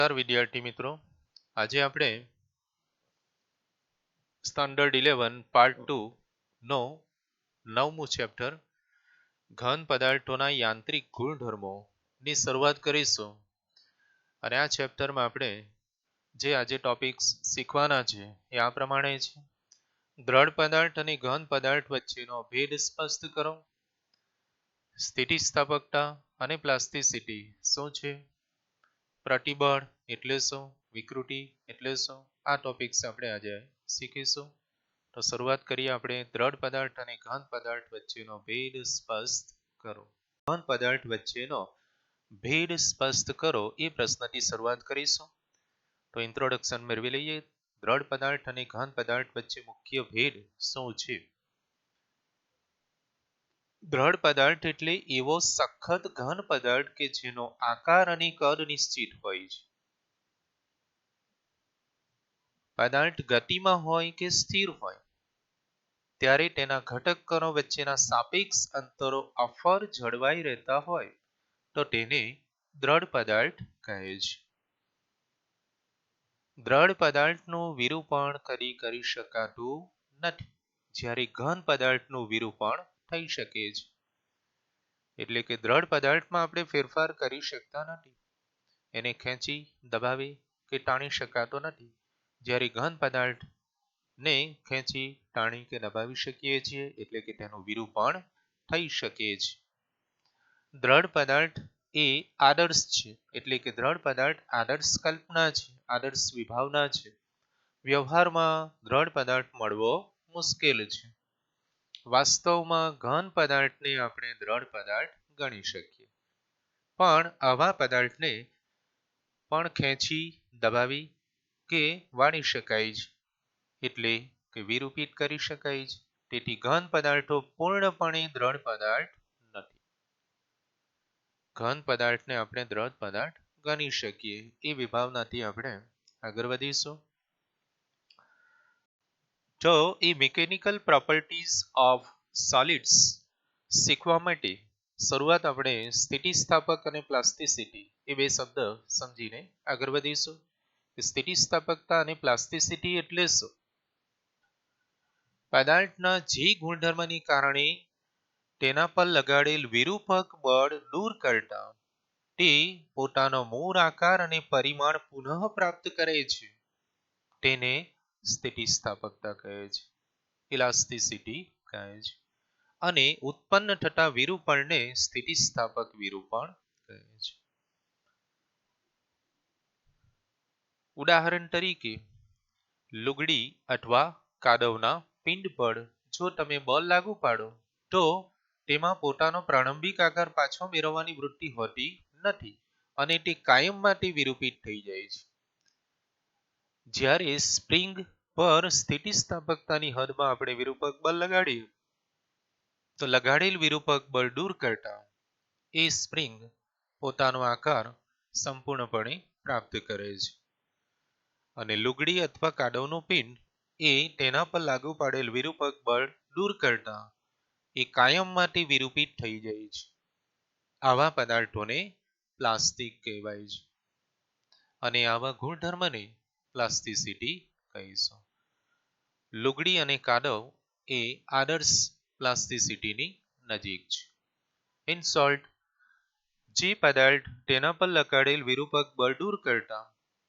નમસ્કાર વિદ્યાર્થી મિત્રો, આજે આપણે સ્ટાન્ડર્ડ 11 પાર્ટ 2 નો 9મું ચેપ્ટર ઘન પદાર્થોના યાંત્રિક ગુણધર્મો ની શરૂઆત કરીશું. અને આ ચેપ્ટરમાં આપણે જે આજે ટોપિક્સ શીખવાના છે એ આ પ્રમાણે છે. દ્રઢ પદાર્થ અને ઘન પદાર્થ વચ્ચેનો ભેદ સ્પષ્ટ કરો, સ્થિતિસ્થાપકતા અને પ્લાસ્ટિસિટી શું છે, પ્રતિબળ એટલે શું, વિકૃતિ એટલે શું, આ ટોપિક્સ આપણે આજે શીખીશું. તો શરૂઆત કરીએ આપણે. દ્રઢ પદાર્થ અને ઘન પદાર્થ વચ્ચેનો ભેદ સ્પષ્ટ કરો. ઘન પદાર્થ વચ્ચેનો ભેદ સ્પષ્ટ કરો એ પ્રશ્નથી શરૂઆત કરીશું. તો ઇન્ટ્રોડક્શન મેળવી લઈએ. દ્રઢ પદાર્થ અને ઘન પદાર્થ વચ્ચે મુખ્ય ભેદ શું છે? દ્રઢ પદાર્થ એટલે એવો સખત ઘન પદાર્થ કે જેનો આકાર અને કદ નિશ્ચિત હોય છે. પદાર્થ ગતિમાં હોય કે સ્થિર હોય ત્યારે તેના ઘટક કણો વચ્ચેના સાપેક્ષ અંતરો અફર જળવાઈ રહેતા હોય તો તેને દ્રઢ પદાર્થ કહે છે. દ્રઢ પદાર્થનું વિરૂપણ કરી શકાતું નથી, જ્યારે ઘન પદાર્થનું વિરૂપણ થઈ શકે છે. એટલે કે દ્રઢ પદાર્થમાં આપણે ફેરફાર કરી શકતા નથી, એને ખેંચી દબાવી કે તાણી શકાતો નથી, જ્યારે ઘન પદાર્થ ને ખેંચી તાણી કે દબાવી શકીએ છીએ, એટલે કે તેનું વિરૂપણ થઈ શકે છે. દ્રઢ પદાર્થ એ આદર્શ છે, એટલે કે દ્રઢ પદાર્થ આદર્શ કલ્પના છે, આદર્શ વિભાવના છે. વ્યવહારમાં દ્રઢ પદાર્થ મળવો મુશ્કેલ છે. વાસ્તવમાં ઘન પદાર્થને આપણે દ્રઢ પદાર્થ ગણી શકીએ, પણ આવા પદાર્થને પણ ખેંચી દબાવી કે વાળી શકાય છે, એટલે કે વિરૂપિત કરી શકાય છે. તેથી ઘન પદાર્થો પૂર્ણપણે દ્રઢ પદાર્થ નથી. ઘન પદાર્થને આપણે દ્રઢ પદાર્થ ગણી શકીએ એ વિભાવનાથી આપણે આગળ વધીશું. તો એ મિકેનિકલ પ્રોપર્ટીઝ ઓફ સોલિડ્સ શીખવા માટે શરૂઆત આપણે સ્થિતિસ્થાપક અને પ્લાસ્ટિસિટી એ બે શબ્દ સમજીને આગળ વધીશું. સ્થિતિસ્થાપકતા અને પ્લાસ્ટિસિટી એટલે શું? પદાર્થના જે ગુણધર્મની કારણે તેના પર લગાડેલ વિરૂપક બળ દૂર કરતા તે પોતાનો મૂળ આકાર અને પરિમાણ પુનઃ પ્રાપ્ત કરે છે, તેને સ્થિતિસ્થાપકતા કહે છે, ઇલાસ્ટિસિટી કહે છે. અને ઉત્પન્ન થતા વિરૂપણને સ્થિતિસ્થાપક વિરૂપણ કહે છે. ઉદાહરણ તરીકે લુગડી અથવા કાદવના પિંડ પર જો તમે બળ લાગુ પાડો તો તેમાં પોતાનો પ્રારંભિક આકાર પાછો મેળવવાની વૃત્તિ હોતી નથી અને તે કાયમ માટે વિરૂપિત થઈ જાય છે. જ્યારે સ્પ્રિંગ પર સ્થિતિસ્થાપકતાની હદમાં આપણે વિરૂપક બળ લગાડીએ તો લગાડેલ વિરૂપક બળ દૂર કરતા એ સ્પ્રિંગ પોતાનો આકાર સંપૂર્ણપણે પ્રાપ્ત કરે છે. અને લુગડી અથવા કાદવનું પિંડ એ તેના પર લાગુ પાડેલ વિરૂપક બળ દૂર કરતા એ કાયમ માટે વિરૂપિત થઈ જાય છે. આવા પદાર્થોને પ્લાસ્ટિક કહેવાય છે અને આવા ગુણધર્મને પ્લાસ્ટિસિટી કહીશું. લુગડી અને કાદવ એ આદર્શ પ્લાસ્ટિસિટીની નજીક છે. ઇન શોર્ટ, જે પદાર્થ તેના પર લગાડેલ વિરૂપક બળ દૂર કરતા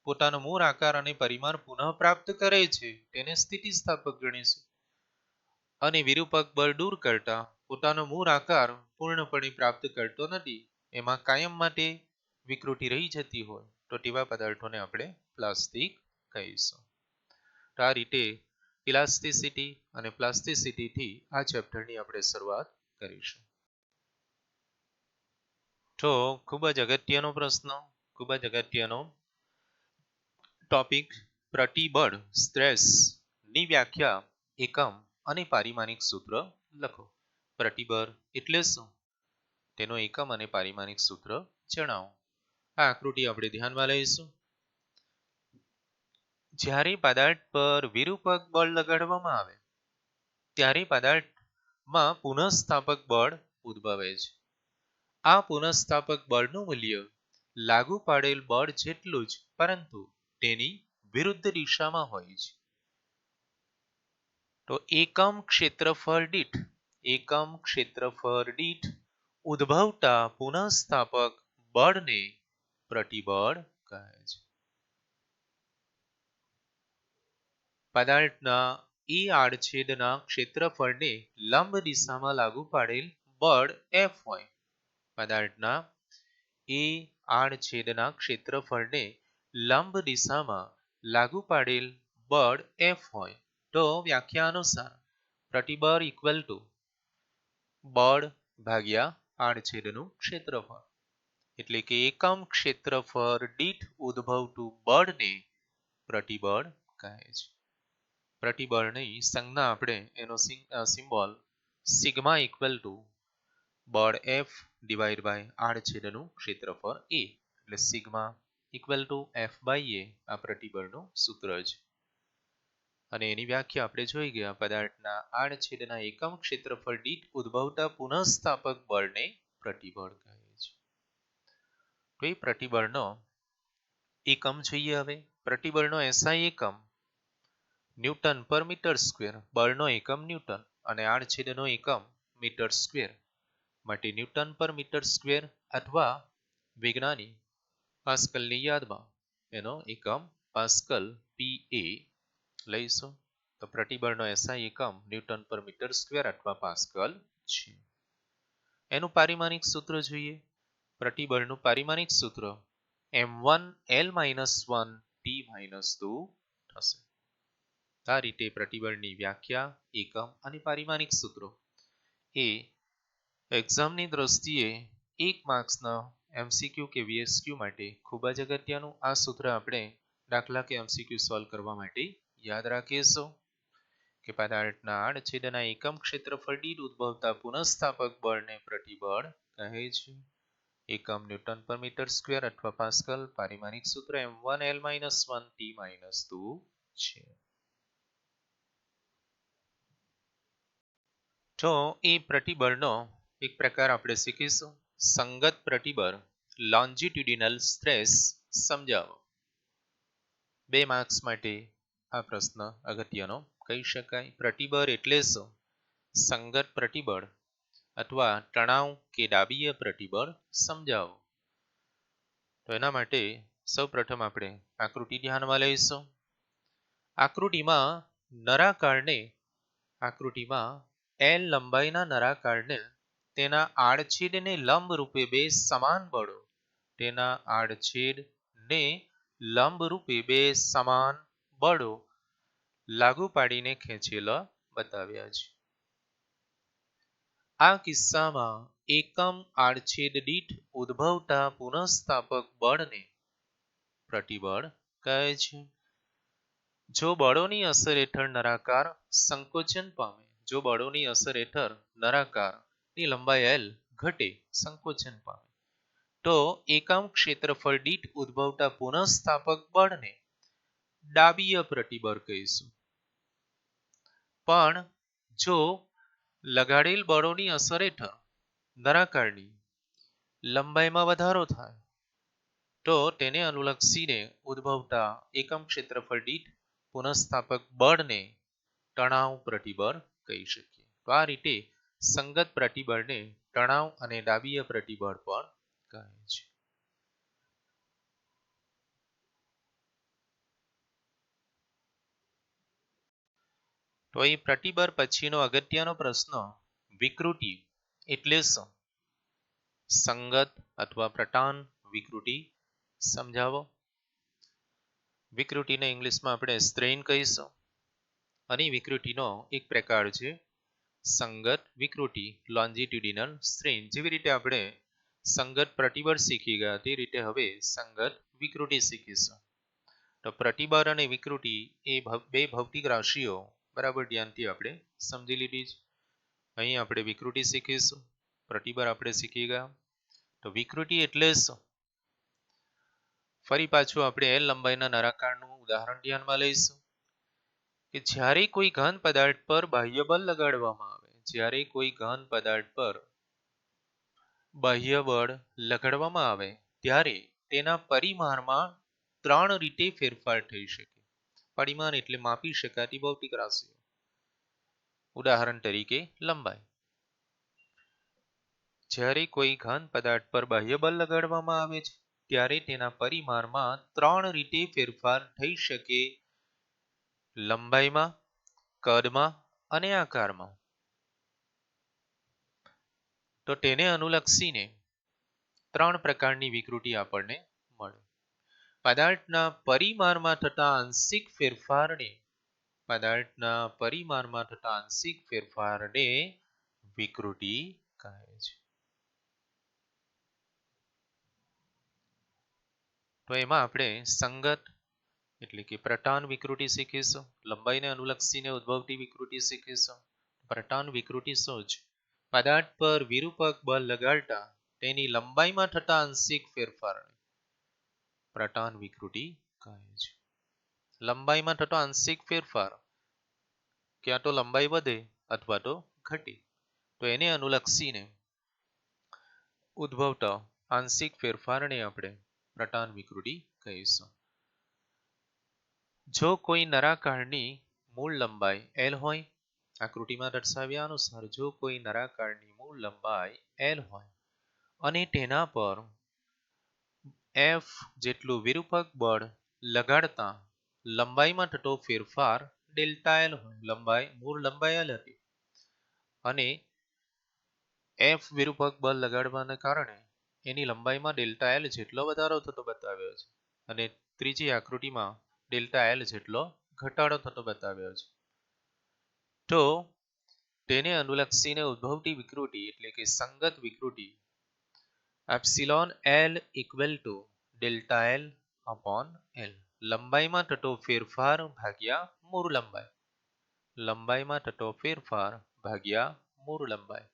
પોતાનો મૂળ આકાર અને પરિમાણ પુનઃ પ્રાપ્ત કરે છે તેને સ્થિતિસ્થાપક ગણીશું. અને વિરૂપક બળ દૂર કરતા પોતાનો મૂળ આકાર પૂર્ણપણે પ્રાપ્ત કરતો નથી, એમાં કાયમ માટે વિકૃતિ રહી જતી હોય તો તેવા પદાર્થોને આપણે પ્લાસ્ટિક કહીશું. તો આ રીતે ઇલાસ્ટિસિટી અને પ્લાસ્ટિસિટીથી આ ચેપ્ટરની આપણે શરૂઆત કરીશું. તો ખૂબ જ અગત્યનો પ્રશ્ન, ખૂબ જ અગત્યનો ટોપિક. પ્રતિબળ સ્ટ્રેસ ની વ્યાખ્યા, એકમ અને પારિમાણિક સૂત્ર લખો. પ્રતિબળ એટલે શું, તેનો એકમ અને પારિમાણિક સૂત્ર જણાવો. આ આકૃતિ આપણે ધ્યાનમાં લઈશું. જ્યારે પદાર્થ પર વિરૂપક બળ લગાડવામાં આવે ત્યારે પદાર્થમાં પુનઃસ્થાપક બળ ઉદ્ભવે છે. આ પુનઃસ્થાપક બળનું મૂલ્ય લાગુ પાડેલ બળ જેટલું જ પરંતુ તેની વિરુદ્ધ દિશામાં હોય છે. તો એકમ ક્ષેત્રફળ દીઠ ઉદ્ભવતા પુનઃસ્થાપક બળને પ્રતિબળ કહે છે. પદાર્થના એ આડછેદના ક્ષેત્રફળને લંબ દિશામાં લાગુ પાડેલ બળ F હોય. પદાર્થના એ આડછેદના ક્ષેત્રફળને લંબ દિશામાં લાગુ પાડેલ બળ F હોય તો વ્યાખ્યા અનુસાર પ્રતિબળ ઇક્વલ ટુ બળ ભાગ્યા આડછેદનું ક્ષેત્રફળ, એટલે કે એકમ ક્ષેત્રફળ દીઠ ઉદ્ભવતું બળને પ્રતિબળ કહે છે. પ્રતિબળની સંજ્ઞા આપણે એનો સિમ્બોલ સિગ્મા ઇક્વલ ટુ બળ F ડિવાઇડ બાય આડછેદનું ક્ષેત્રફળ A, એટલે sigma equal to F by A આ પ્રતિબળનું સૂત્ર છે. અને એની વ્યાખ્યા આપણે જોઈ ગયા. પદાર્થના આડછેદના એકમ ક્ષેત્રફળ દીઠ ઉદ્ભવતા પુનઃસ્થાપક બળને પ્રતિબળ કહે છે. તો એ પ્રતિબળનો એકમ જોઈએ. હવે પ્રતિબળનો SI એકમ ન્યૂટન પર મીટર સ્ક્વેર, બળનો એકમ ન્યૂટન અને આડછેદનો એકમ મીટર સ્ક્વેર માટે ન્યૂટન પર મીટર સ્ક્વેર અથવા વૈજ્ઞાનિક પાસ્કલની યાદમાં એનો એકમ પાસ્કલ PA લઈશું. તો પ્રતિબળનો SI એકમ ન્યૂટન પર મીટર સ્ક્વેર અથવા પાસ્કલ છે. એનું પારિમાણિક સૂત્ર જોઈએ. પ્રતિબળનું પારિમાણિક સૂત્ર m1L-1T-2 થશે. આ રીતે પ્રતિબળની વ્યાખ્યા, એકમ અને પારિમાણિક સૂત્રો એ એક્ઝામની દ્રષ્ટિએ 1 માર્ક્સના MCQ કે VSQ માટે ખૂબ જ અગત્યનું. આ સૂત્ર આપણે દાખલા કે MCQ સોલ્વ કરવા માટે યાદ રાખીશું કે પદાર્થના આડછેદના એકમ ક્ષેત્રફળ દીઠ ઉદ્ભવતા પુનઃસ્થાપક બળને પ્રતિબળ કહે છે. એકમ ન્યૂટન પર મીટર સ્ક્વેર અથવા પાસ્કલ. પારિમાણિક સૂત્ર m1L-1T-2 છે. તો એ પ્રતિબળનો એક પ્રકાર આપણે શીખીશું, સંગત પ્રતિબળ, લોન્જિટ્યુડિનલ સ્ટ્રેસ. સમજાવો. 2 માર્ક્સ માટે આ પ્રશ્ન અગત્યનો કહી શકાય. પ્રતિબળ એટલે શું? સંગત પ્રતિબળ અથવા તણાવ કે દાબીય પ્રતિબળ સમજાવો. તો એના માટે સૌપ્રથમ આપણે આકૃતિ ધ્યાનમાં લઈશું. આકૃતિમાં L લંબાઈના નળાકારને તેના આડછેદને લંબ રૂપે બે સમાન બળો લાગુ પાડીને ખેંચેલા બતાવ્યા છે. આ કિસ્સામાં એકમ આડછેદ દીઠ ઉદ્ભવતા પુનઃસ્થાપક બળને પ્રતિબળ કહે છે. જો બળોની અસર હેઠળ નળાકાર સંકોચન પામે, ની લંબાઈ L ઘટે, સંકોચન પામે, તો એકમ ક્ષેત્રફળ દીઠ ઉદ્ભવતા પુનઃસ્થાપક બળને દાબીય પ્રતિબળ કહીશું. પણ જો લગાડેલ બળોની અસર હેઠળ નળાકારની લંબાઈમાં વધારો થાય તો તેને અનુલક્ષીને ઉદ્ભવતા એકમ ક્ષેત્રફળ દીઠ પુનઃસ્થાપક બળને તણાવ પ્રતિબળ કહી શકીએ. તો આ રીતે સંગત પ્રતિબળને તણાવ અને દાબીય પ્રતિબળ પણ કહે છે. તો એ પ્રતિબળ પછીનો અગત્યનો પ્રશ્ન, વિકૃતિ એટલે શું? સંગત અથવા પ્રટાન વિકૃતિ સમજાવો. વિકૃતિને ઇંગ્લિશમાં આપણે સ્ટ્રેન કહીશું. અને વિકૃતિનો એક પ્રકાર છે સંગત વિકૃતિ, લોન્જિટ્યુડિનલ સ્ટ્રેન. જેવી રીતે આપણે સંગત પ્રતિબળ શીખી ગયા તે રીતે હવે સંગત વિકૃતિ શીખીશું. તો પ્રતિબળ અને વિકૃતિ એ બે ભૌતિક રાશિઓ બરાબર ધ્યાનથી આપણે સમજી લીધી છે. અહીં આપણે વિકૃતિ શીખીશું, પ્રતિબળ આપણે શીખી ગયા. તો વિકૃતિ એટલે શું? ફરી પાછું આપણે L લંબાઈના નળાકારનું ઉદાહરણ ધ્યાનમાં લઈશું કે જ્યારે કોઈ ઘન પદાર્થ પર બાહ્ય બળ લગાડવામાં આવે, ત્યારે તેના પરિમાણમાં ત્રણ રીતે ફેરફાર થઈ શકે. પરિમાણ એટલે માપી શકાતી ભૌતિક રાશિઓ. ઉદાહરણ તરીકે લંબાઈ. જ્યારે કોઈ ઘન પદાર્થ પર બાહ્ય બળ લગાડવામાં આવે છે ત્યારે તેના પરિમાણમાં ત્રણ રીતે ફેરફાર થઈ શકે: લંબાઈમાં, કદમાં અને આકારમાં. તો તેને અનુલક્ષીને ત્રણ પ્રકારની વિકૃતિ આપણને મળે. પદાર્થના પરિમાણમાં થતા આંશિક ફેરફારને વિકૃતિ કહે છે. તો એમાં આપણે સંગત એટલે કે પ્રટાન વિકૃતિ શીખીશું. લંબાઈને અનુલક્ષીને ઉદ્ભવતી વિકૃતિ શીખીશું. પ્રટાન વિકૃતિ શું છે? પદાર્થ પર વિરૂપક બળ લગાડતા તેની લંબાઈમાં થતા આંશિક ફેરફારને પ્રટાન વિકૃતિ કહે છે. લંબાઈમાં થતો આંશિક ફેરફાર, ક્યાં તો લંબાઈ વધે અથવા તો ઘટે, તો એને અનુલક્ષીને ઉદ્ભવતા આંશિક ફેરફારને આપણે પ્રટાન વિકૃતિ કહીશું. જો કોઈ નળાકારની મૂળ લંબાઈ L હોય, આકૃતિમાં દર્શાવ્યા અનુસાર જો કોઈ નળાકારની મૂળ લંબાઈ L હોય અને તેના પર F જેટલું વિરૂપક બળ લગાડતા લંબાઈમાં થતો ફેરફાર Δl હોય. મૂળ લંબાઈ L હતી અને F વિરૂપક બળ લગાડવાને કારણે એની લંબાઈમાં Δl જેટલો વધારો થતો બતાવ્યો છે અને ત્રીજી આકૃતિમાં Δl જેટલો ઘટાડો થતો બતાવ્યો છે. તો તેને અનુલક્ષીને ઉદ્ભવતી વિકૃતિ એટલે કે સંગત વિકૃતિ epsilon L equal to Δl upon L. લંબાઈમાં થતો ફેરફાર ભાગ્યા મૂળ લંબાઈ. લંબાઈમાં થતો ફેરફાર ભાગ્યા મૂળ લંબાઈ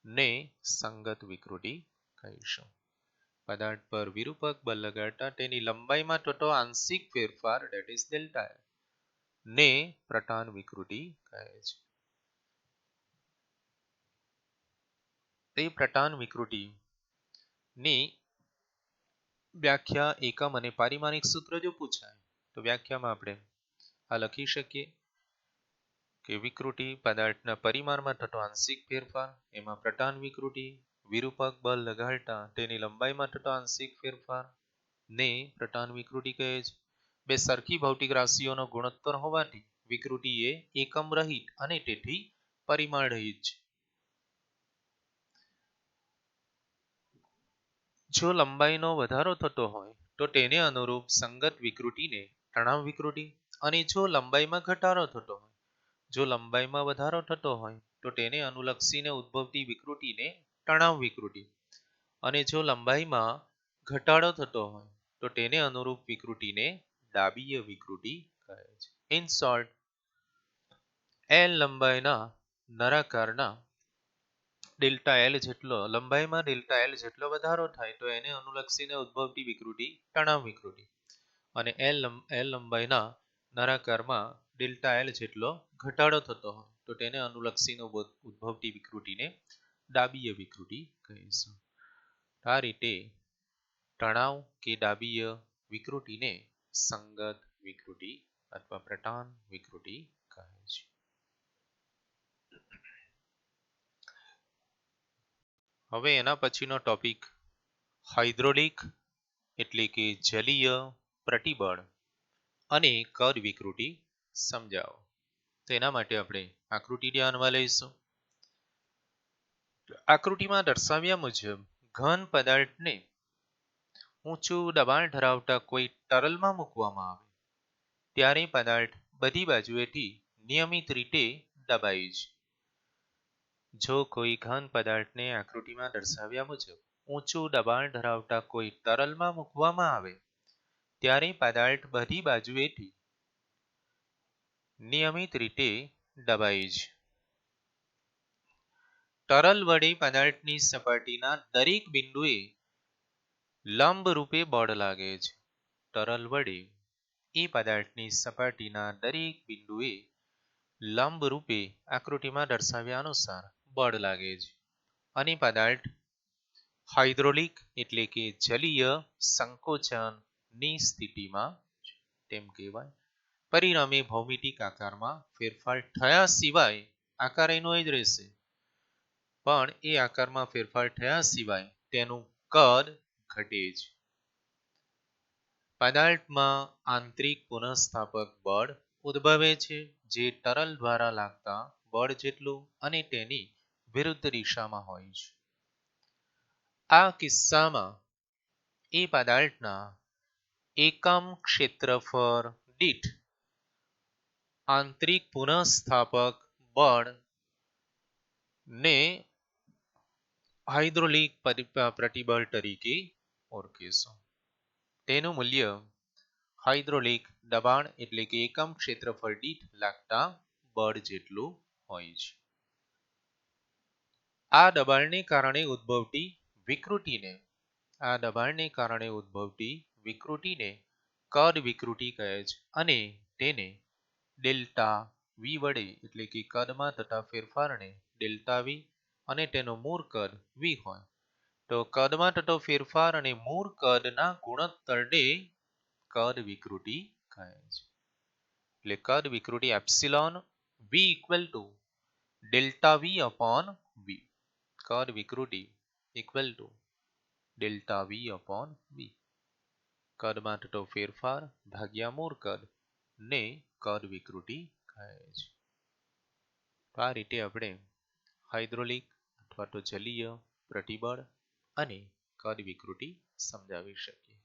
ને સંગત વિકૃતિ કહીશું. પદાર્થ પર વિરૂપક બળ લગાડતા તેની લંબાઈમાં થતો આંશિક ફેરફાર that is delta L ને પ્રટાન વિકૃતિ કહે છે. તે પ્રટાન વિકૃતિ ની વ્યાખ્યા એકમ અને પારિમાણિક સૂત્ર જો પૂછાય તો વ્યાખ્યામાં આપણે આ લખી શકીએ કે વિકૃતિ પદાર્થના પરિમાણમાં થતો આંશિક ફેરફાર, એમાં પ્રટાન વિકૃતિ વિરૂપક બળ લગાડતા તેની લંબાઈમાં થતો આંશિક ફેરફાર ને પ્રટાન વિકૃતિ કહે છે. બે સરખી ભૌતિક રાશિઓનો ગુણોત્તર હોવાથી વિકૃતિ એ એકમ રહિત અને તેથી પરિમાણ રહિત છે. જો લંબાઈનો વધારો થતો હોય તો તેને અનુરૂપ સંગત વિકૃતિને તણાવ વિકૃતિ, અને જો લંબાઈમાં ઘટાડો થતો હોય, જો લંબાઈમાં વધારો થતો હોય તો તેને અનુલક્ષીને ઉદ્ભવતી વિકૃતિને તણાવ વિકૃતિ, અને જો લંબાઈમાં ઘટાડો થતો હોય તો તેને અનુરૂપ વિકૃતિને ડાબીય વિકૃતિ કહે છે. ઇન શોર્ટ, L લંબાઈના નળાકારના Δl જેટલો લંબાઈમાં Δl જેટલો વધારો થાય તો એને અનુલક્ષીને ઉદ્ભવતી વિકૃતિ તણાવ વિકૃતિ, અને L લંબાઈના નળાકારમાં Δl જેટલો ઘટાડો થતો હોય તો તેને અનુલક્ષીને ઉદ્ભવતી વિકૃતિને ડાબીય વિકૃતિ કહીશું. આ રીતે તણાવ કે ડાબીય વિકૃતિને સંગત વિકૃતિ અથવા પ્રટાન વિકૃતિ કહે છે. હવે એના પછીનો ટોપિક હાઇડ્રોલિક એટલે કે જલીય પ્રતિબળ અને કદ વિકૃતિ સમજાવો. તેના માટે આપણે આકૃતિ ધ્યાનમાં લઈશું. આકૃતિમાં દર્શાવ્યા મુજબ ઘન પદાર્થને ઊંચું દબાણ ધરાવતા કોઈ તરલમાં મૂકવામાં આવે ત્યારે પદાર્થ બધી બાજુએથી નિયમિત રીતે દબાય છે. જો કોઈ ઘન પદાર્થને આકૃતિમાં દર્શાવ્યા મુજબ ઊંચું દબાણ ધરાવતા કોઈ તરલમાં મૂકવામાં આવે ત્યારે પદાર્થ બધી બાજુએથી નિયમિત રીતે દબાય છે. તરલ વડે પદાર્થની સપાટીના દરેક બિંદુએ લંબ રૂપે બળ લાગે છે. તરલ વડે એ પદાર્થની સપાટીના દરેક બિંદુએ લંબ રૂપે આકૃતિમાં દર્શાવ્યા અનુસાર બળ લાગે છે અને પદાર્થ હાઇડ્રોલિક એટલે કે જલીય સંકોચન ની સ્થિતિમાં છે તેમ કહેવાય. પરિણામે ભૌમિતિક આકારમાં ફેરફાર થયા સિવાય આકાર એનો જ રહેશે, પણ એ આકારમાં ફેરફાર થયા સિવાય તેનું કદ ઘટે છે. પદાર્થમાં આંતરિક પુનઃસ્થાપક બળ ઉદ્ભવે છે જે તરલ દ્વારા લાગતા બળ જેટલું અને તેની વિરુદ્ધ દિશામાં હોય છે. આ કિસ્સામાં એ પદાર્થના એકમ ક્ષેત્રફળ દીઠ આંતરિક પુનઃસ્થાપક બળ ને હાઇડ્રોલિક પ્રતિબળ તરીકે ઓળખીશું. તેનું મૂલ્ય હાઇડ્રોલિક દબાણ એટલે કે એકમ ક્ષેત્રફળ દીઠ લાગતા બળ જેટલું હોય છે. આ દબાણને કારણે ઉદ્ભવતી વિકૃતિને કદ વિકૃતિ કહે છે અને તેને ડેલ્ટા વી વડે એટલે કે કદમાં થતા ફેરફારને ડેલ્ટા વી અને તેનું મૂળ કદ વી હોય તો કદમાં થતો ફેરફાર અને મૂળ કદના ગુણોત્તરને કદ વિકૃતિ કહે છે. એટલે કદ વિકૃતિ epsilon V equal to delta V upon V. કદ વિકૃતિ equal to delta V upon V. કદમાં થતો ફેરફાર ભાગ્યા મૂળ કદ ને કદ વિકૃતિ કહે છે. તો આ રીતે આપણે હાઇડ્રોલિક અથવા તો જલીય પ્રતિબળ અને કદ વિકૃતિ સમજાવી શકીએ.